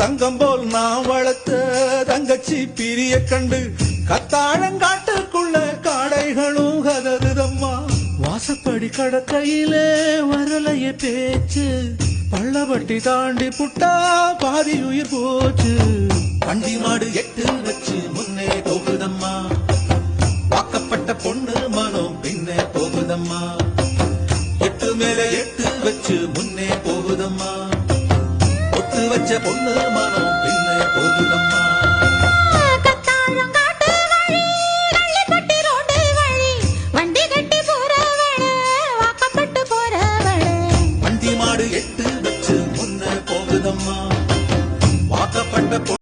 தங்கம் போல் நான் வளர்த்த தங்கச்சி பிரிய கண்டு கத்தாழங்காட்டுக்குள்ள காடைகளும் கதறுதம்மா. வாசப்படி கடக்கையிலே வரலைய பேச்சு, பள்ளவட்டி தாண்டி புட்டா பாதி உயிர் போச்சு. வண்டி மாடு எட்டு வச்சு முன்னே போகுதம்மா, வாக்கப்பட்ட பொண்ணு மனம் பின்னே போகுதம்மா. எட்டு மேல எட்டு வச்சு முன்னே போகுதம்மா, ஒட்டு வச்ச பொண்ணு மனம்